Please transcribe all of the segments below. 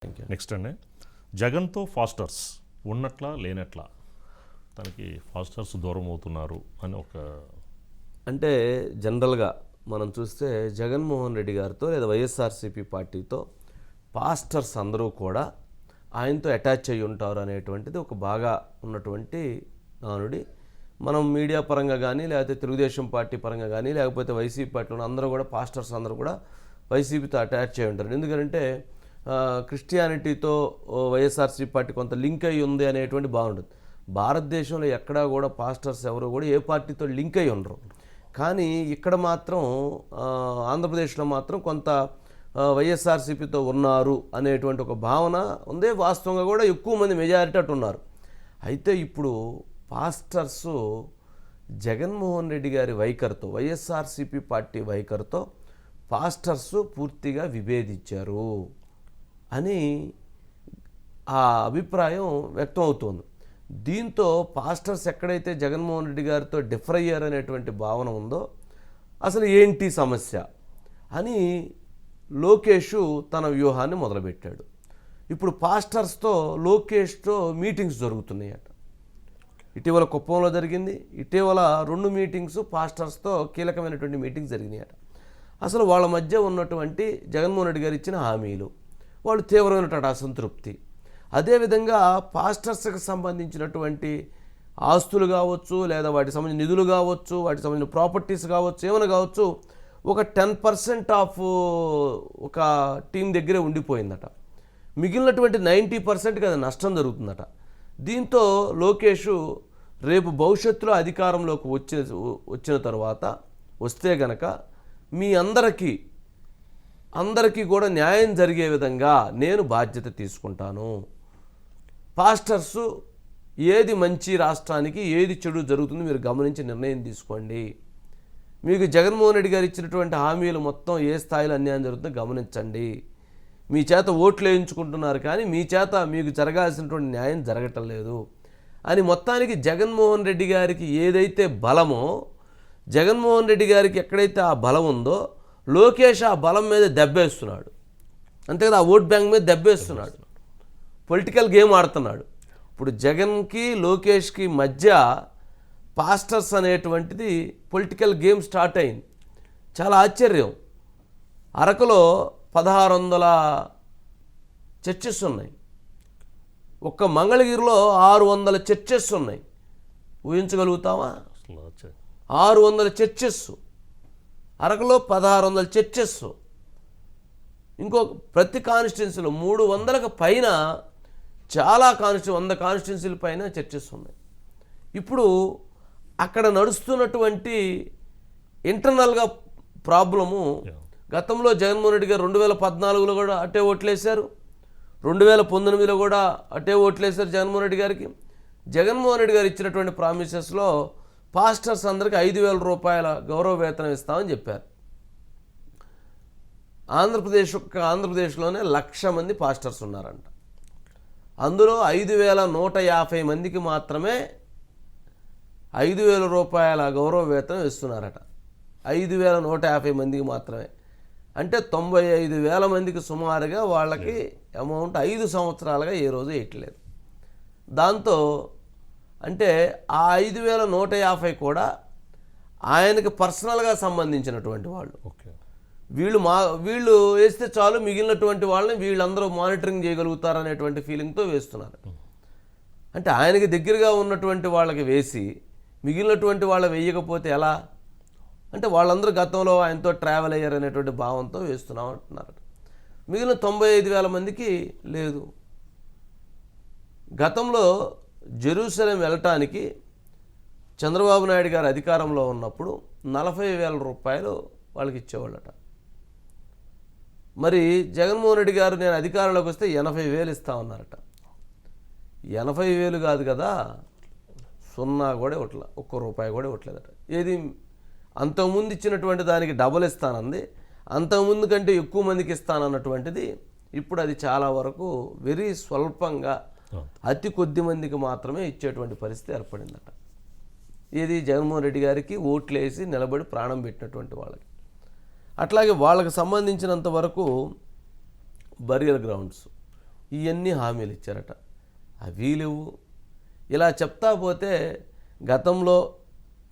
Next అండి, జగన్తో pastors ఉన్నట్లా లేనట్లా, తనకి ఫాస్టర్స్ దూరం అవుతున్నారు అని ఒక అంటే జనరల్గా మనం చూస్తే జగన్మోహన్ రెడ్డి గారితో లేదా వైఎస్ఆర్సీపీ పార్టీతో పాస్టర్స్ అందరూ కూడా ఆయనతో అటాచ్ అయ్యి ఉంటారు అనేటువంటిది ఒక బాగా ఉన్నటువంటి నానుడి. మనం మీడియా పరంగా కానీ లేకపోతే తెలుగుదేశం పార్టీ పరంగా కానీ లేకపోతే వైసీపీ పార్టీలో అందరూ కూడా పాస్టర్స్ అందరూ కూడా వైసీపీతో అటాచ్ అయ్యి ఉంటారు. ఎందుకంటే క్రిస్టియానిటీతో వైఎస్ఆర్సీపీ పార్టీ కొంత లింక్ అయ్యి ఉంది అనేటువంటి బాగుంటుంది. భారతదేశంలో ఎక్కడా కూడా పాస్టర్స్ ఎవరు కూడా ఏ పార్టీతో లింక్ అయ్యి ఉండరు. కానీ ఇక్కడ మాత్రం ఆంధ్రప్రదేశ్లో మాత్రం కొంత వైఎస్ఆర్సీపీతో ఉన్నారు అనేటువంటి ఒక భావన ఉంది. వాస్తవంగా కూడా ఎక్కువ మంది మెజారిటీ అటు ఉన్నారు. అయితే ఇప్పుడు పాస్టర్స్ జగన్మోహన్ రెడ్డి గారి వైఖరితో వైఎస్ఆర్సీపీ పార్టీ వైఖరితో పాస్టర్స్ పూర్తిగా విభేదించారు అని ఆ అభిప్రాయం వ్యక్తం అవుతోంది. దీంతో పాస్టర్స్ ఎక్కడైతే జగన్మోహన్ రెడ్డి గారితో డిఫర్ అయ్యారనేటువంటి భావన ఉందో అసలు ఏంటి సమస్య అని లోకేష్ తన వ్యూహాన్ని మొదలుపెట్టాడు. ఇప్పుడు పాస్టర్స్తో లోకేష్తో మీటింగ్స్ జరుగుతున్నాయట. ఇటీవల కుప్పంలో జరిగింది, ఇటీవల 2 మీటింగ్స్ పాస్టర్స్తో కీలకమైనటువంటి మీటింగ్స్ జరిగినాయట. అసలు వాళ్ళ మధ్య ఉన్నటువంటి జగన్మోహన్ రెడ్డి గారు ఇచ్చిన హామీలు, వాళ్ళు తీవ్రమైనటువంటి అసంతృప్తి, అదేవిధంగా పాస్టర్స్కి సంబంధించినటువంటి ఆస్తులు కావచ్చు లేదా వాటికి సంబంధించిన నిధులు కావచ్చు, వాటికి సంబంధించిన ప్రాపర్టీస్ కావచ్చు, ఏమైనా కావచ్చు, ఒక 10% ఆఫ్ ఒక టీం దగ్గరే ఉండిపోయిందట. మిగిలినటువంటి 90% అది నష్టం జరుగుతుందట. దీంతో లోకేష్ రేపు భవిష్యత్తులో అధికారంలోకి వచ్చిన తర్వాత వస్తే గనక మీ అందరికీ కూడా న్యాయం జరిగే విధంగా నేను బాధ్యత తీసుకుంటాను. పాస్టర్స్ ఏది మంచి రాష్ట్రానికి ఏది చెడు జరుగుతుంది మీరు గమనించి నిర్ణయం తీసుకోండి. మీకు జగన్మోహన్ రెడ్డి గారు ఇచ్చినటువంటి హామీలు మొత్తం ఏ స్థాయిలో అన్యాయం జరుగుతుందో గమనించండి. మీ చేత ఓట్లు వేయించుకుంటున్నారు కానీ మీ చేత మీకు జరగాల్సినటువంటి న్యాయం జరగటం లేదు అని మొత్తానికి జగన్మోహన్ రెడ్డి గారికి ఏదైతే బలమో, జగన్మోహన్ రెడ్డి గారికి ఎక్కడైతే ఆ బలం ఉందో లోకేష్ ఆ బలం మీద దెబ్బేస్తున్నాడు. అంతే కదా, ఆ ఓట్ బ్యాంక్ మీద దెబ్బేస్తున్నాడు, పొలిటికల్ గేమ్ ఆడుతున్నాడు. ఇప్పుడు జగన్కి లోకేష్కి మధ్య పాస్టర్స్ అనేటువంటిది పొలిటికల్ గేమ్ స్టార్ట్ అయింది. చాలా ఆశ్చర్యం. అరకులో 1600 చర్చెస్ ఉన్నాయి, ఒక్క మంగళగిరిలో 600 చర్చెస్ ఉన్నాయి. ఊహించగలుగుతామా? 600 చర్చెస్, అరకులో 1600 చర్చెస్. ఇంకో ప్రతి కాన్స్టిట్యున్సీలో 300కు పైన చాలా 100 కాన్స్టిట్యున్సీల పైన చర్చెస్ ఉన్నాయి. ఇప్పుడు అక్కడ నడుస్తున్నటువంటి ఇంటర్నల్గా ప్రాబ్లము, గతంలో జగన్మోహన్ రెడ్డి గారు 2014లో కూడా అట్టే ఓట్లేశారు, 2019లో కూడా అట్టే ఓట్లేశారు జగన్మోహన్ రెడ్డి గారికి. జగన్మోహన్ రెడ్డి గారు ఇచ్చినటువంటి ప్రామిసెస్లో పాస్టర్స్ అందరికీ 5,000 రూపాయల గౌరవ వేతనం ఇస్తామని చెప్పారు. ఆంధ్రప్రదేశ్లోనే 1,00,000 మంది పాస్టర్స్ ఉన్నారంట. అందులో 5,150 మందికి మాత్రమే 5,000 రూపాయల గౌరవ వేతనం ఇస్తున్నారట. 5,150 మందికి మాత్రమే. అంటే 95,000 మందికి సుమారుగా వాళ్ళకి అమౌంట్ 5 సంవత్సరాలుగా ఏ రోజు ఇవ్వట్లేదు. దాంతో అంటే ఆ 5,150 కూడా ఆయనకి పర్సనల్గా సంబంధించినటువంటి వాళ్ళు. వీళ్ళు వేస్తే చాలు, మిగిలినటువంటి వాళ్ళని వీళ్ళందరూ మానిటరింగ్ చేయగలుగుతారనేటువంటి ఫీలింగ్తో వేస్తున్నారు. అంటే ఆయనకి దగ్గరగా ఉన్నటువంటి వాళ్ళకి వేసి మిగిలినటువంటి వాళ్ళు వేయకపోతే ఎలా? అంటే వాళ్ళందరూ గతంలో ఆయనతో ట్రావెల్ అయ్యారనేటువంటి భావంతో వేస్తున్నాం అంటున్నారు. మిగిలిన 95,000 మందికి లేదు. గతంలో జెరూసలేం వెళ్ళటానికి చంద్రబాబు నాయుడు గారు అధికారంలో ఉన్నప్పుడు 40,000 రూపాయలు వాళ్ళకి ఇచ్చేవాళ్ళట. మరి జగన్మోహన్ రెడ్డి గారు నేను అధికారంలోకి వస్తే 80,000 ఇస్తామన్నారట. 80,000 కాదు కదా, 0 కూడా ఇవ్వట్లే, ₹1 కూడా ఇవ్వట్లేదట. ఏది అంతకుముందు ఇచ్చినటువంటి దానికి డబుల్ ఇస్తానంది, అంతకుముందు కంటే ఎక్కువ మందికి ఇస్తానన్నటువంటిది ఇప్పుడు అది చాలా వరకు వెరీ స్వల్పంగా అతి కొద్ది మందికి మాత్రమే ఇచ్చేటువంటి పరిస్థితి ఏర్పడిందట. ఇది జగన్మోహన్ రెడ్డి గారికి ఓట్లేసి నిలబడి ప్రాణం పెట్టినటువంటి వాళ్ళకి. అట్లాగే వాళ్ళకి సంబంధించినంత వరకు బరియల్ గ్రౌండ్స్, ఇవన్నీ హామీలు ఇచ్చారట, అవి లేవు. ఇలా చెప్తా పోతే గతంలో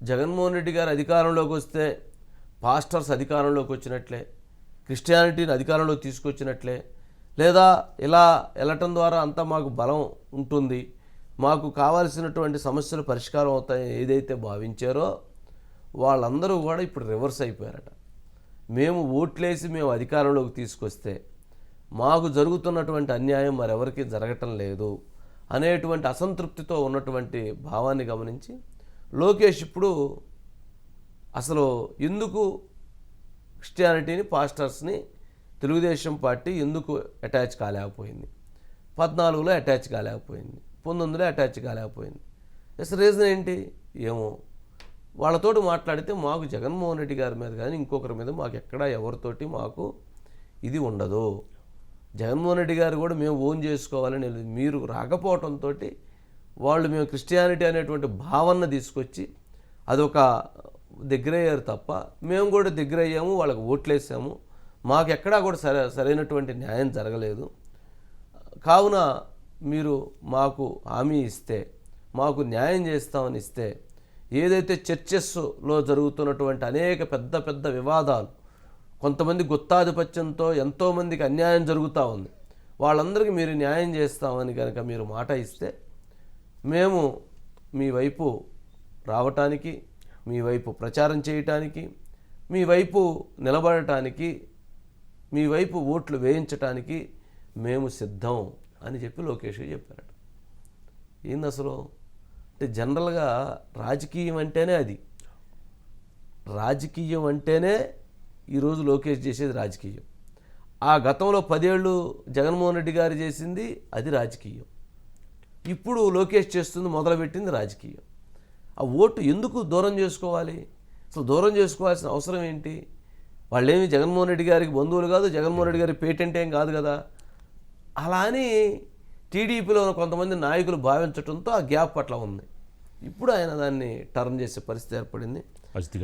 జగన్మోహన్ రెడ్డి గారు అధికారంలోకి వస్తే పాస్టర్స్ అధికారంలోకి వచ్చినట్లే, క్రిస్టియానిటీని అధికారంలోకి తీసుకొచ్చినట్లే, లేదా ఇలా వెళ్ళటం ద్వారా అంతా మాకు బలం ఉంటుంది, మాకు కావాల్సినటువంటి సమస్యలు పరిష్కారం అవుతాయి ఏదైతే భావించారో వాళ్ళందరూ కూడా ఇప్పుడు రివర్స్ అయిపోయారట. మేము ఓట్లేసి మేము అధికారంలోకి తీసుకొస్తే మాకు జరుగుతున్నటువంటి అన్యాయం మరెవరికి జరగటం లేదు అనేటువంటి అసంతృప్తితో ఉన్నటువంటి భావాన్ని గమనించి లోకేష్ ఇప్పుడు అసలు ఎందుకు క్రిస్టియానిటీని పాస్టర్స్ని తెలుగుదేశం పార్టీ ఎందుకు అటాచ్ కాలేకపోయింది, 14లో అటాచ్ కాలేకపోయింది, 19లో అటాచ్ కాలేకపోయింది, అసలు రీజన్ ఏంటి ఏమో. వాళ్ళతోటి మాట్లాడితే మాకు జగన్మోహన్ రెడ్డి గారి మీద కానీ ఇంకొకరి మీద మాకు ఎక్కడా ఎవరితోటి మాకు ఇది ఉండదు, జగన్మోహన్ రెడ్డి గారు కూడా మేము ఓన్ చేసుకోవాలని మీరు రాకపోవడంతో వాళ్ళు మేము క్రిస్టియానిటీ అనేటువంటి భావన తీసుకొచ్చి అదొక దగ్గరయ్యారు తప్ప మేము కూడా దగ్గర అయ్యాము, వాళ్ళకి ఓట్లేసాము, మాకు ఎక్కడా కూడా సరైనటువంటి న్యాయం జరగలేదు. కావున మీరు మాకు హామీ ఇస్తే మాకు న్యాయం చేస్తామని ఇస్తే ఏదైతే చర్చెస్లో జరుగుతున్నటువంటి అనేక పెద్ద పెద్ద వివాదాలు, కొంతమంది గుత్తాధిపత్యంతో ఎంతోమందికి అన్యాయం జరుగుతూ ఉంది, వాళ్ళందరికీ మీరు న్యాయం చేస్తామని కనుక మీరు మాట ఇస్తే మేము మీ వైపు రావటానికి, మీ వైపు ప్రచారం చేయటానికి, మీ వైపు నిలబడటానికి, మీ వైపు ఓట్లు వేయించటానికి మేము సిద్ధం అని చెప్పి లోకేష్ చెప్పారట. ఏంది అసలు అంటే జనరల్గా రాజకీయం అంటేనే అది, రాజకీయం అంటేనే ఈరోజు లోకేష్ చేసేది రాజకీయం. ఆ గతంలో 10 ఏళ్ళు జగన్మోహన్ రెడ్డి గారు చేసింది అది రాజకీయం, ఇప్పుడు లోకేష్ చేస్తుంది మొదలుపెట్టింది రాజకీయం. ఆ ఓటు ఎందుకు దూరం చేసుకోవాలి, అసలు దూరం చేసుకోవాల్సిన అవసరం ఏంటి? వాళ్ళేమి జగన్మోహన్ రెడ్డి గారికి బంధువులు కాదు, జగన్మోహన్ రెడ్డి గారి పేటెంట్ ఏం కాదు కదా. అలా అని టీడీపీలో కొంతమంది నాయకులు భావించడంతో ఆ గ్యాప్ అట్లా ఉంది. ఇప్పుడు ఆయన దాన్ని టర్న్ చేసే పరిస్థితి ఏర్పడింది. అజిత్